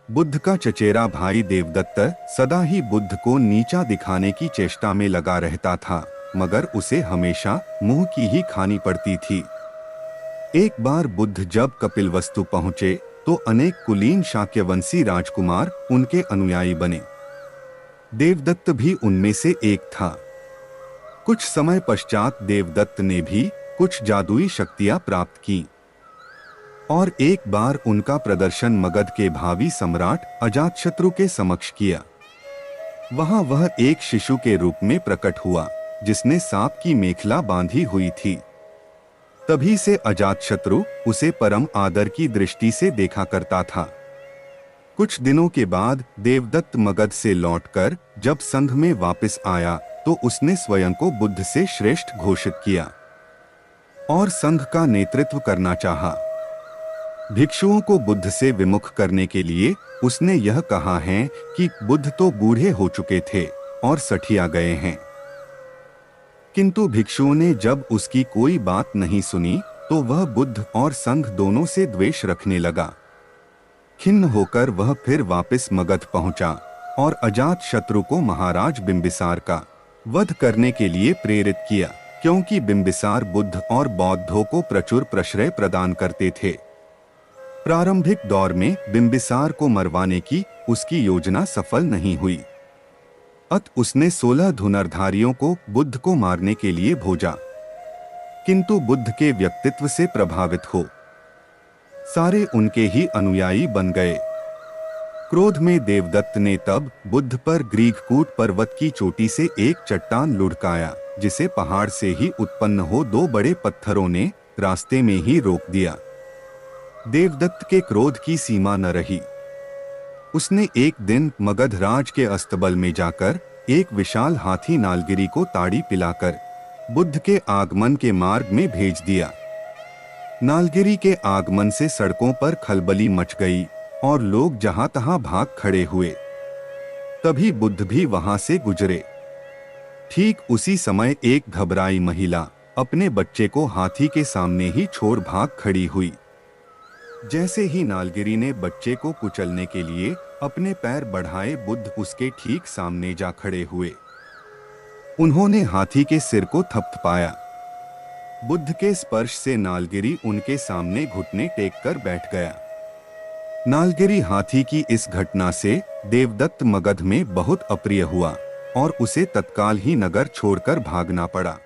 बुद्ध का चचेरा भाई देवदत्त सदा ही बुद्ध को नीचा दिखाने की चेष्टा में लगा रहता था, मगर उसे हमेशा मुंह की ही खानी पड़ती थी। एक बार बुद्ध जब कपिलवस्तु पहुंचे तो अनेक कुलीन शाक्यवंशी राजकुमार उनके अनुयायी बने। देवदत्त भी उनमें से एक था। कुछ समय पश्चात देवदत्त ने भी कुछ जादुई शक्तियां प्राप्त की और एक बार उनका प्रदर्शन मगध के भावी सम्राट अजातशत्रु के समक्ष किया। वहां वह एक शिशु के रूप में प्रकट हुआ जिसने सांप की मेखला बांधी हुई थी। तभी से अजातशत्रु उसे परम आदर की दृष्टि से देखा करता था। कुछ दिनों के बाद देवदत्त मगध से लौटकर जब संघ में वापस आया तो उसने स्वयं को बुद्ध से श्रेष्ठ घोषित किया और संघ का नेतृत्व करना चाहा। भिक्षुओं को बुद्ध से विमुख करने के लिए उसने यह कहा है कि बुद्ध तो बूढ़े हो चुके थे और सठिया गए हैं। किंतु भिक्षुओं ने जब उसकी कोई बात नहीं सुनी तो वह बुद्ध और संघ दोनों से द्वेष रखने लगा। खिन्न होकर वह फिर वापस मगध पहुंचा और अजातशत्रु को महाराज बिंबिसार का वध करने के लिए प्रेरित किया, क्योंकि बिंबिसार बुद्ध और बौद्धों को प्रचुर प्रश्रय प्रदान करते थे। प्रारंभिक दौर में बिंबिसार को मरवाने की उसकी योजना सफल नहीं हुई। अत उसने 16 धनुर्धारियों को बुद्ध को मारने के लिए भेजा, किंतु बुद्ध के व्यक्तित्व से प्रभावित हो सारे उनके ही अनुयायी बन गए। क्रोध में देवदत्त ने तब बुद्ध पर ग्रीघकूट पर्वत की चोटी से एक चट्टान लुढ़काया, जिसे पहाड़ से ही उत्पन्न हो 2 बड़े पत्थरों ने रास्ते में ही रोक दिया। देवदत्त के क्रोध की सीमा न रही। उसने एक दिन मगध राज के अस्तबल में जाकर एक विशाल हाथी नालगिरी को ताड़ी पिलाकर बुद्ध के आगमन के मार्ग में भेज दिया। नालगिरी के आगमन से सड़कों पर खलबली मच गई और लोग जहां तहां भाग खड़े हुए। तभी बुद्ध भी वहां से गुजरे। ठीक उसी समय एक घबराई महिला अपने बच्चे को हाथी के सामने ही छोड़ भाग खड़ी हुई। जैसे ही नालगिरी ने बच्चे को कुचलने के लिए अपने पैर बढ़ाए, बुद्ध उसके ठीक सामने जा खड़े हुए। उन्होंने हाथी के सिर को थपथपाया। बुद्ध के स्पर्श से नालगिरी उनके सामने घुटने टेक कर बैठ गया। नालगिरी हाथी की इस घटना से देवदत्त मगध में बहुत अप्रिय हुआ और उसे तत्काल ही नगर छोड़कर भागना पड़ा।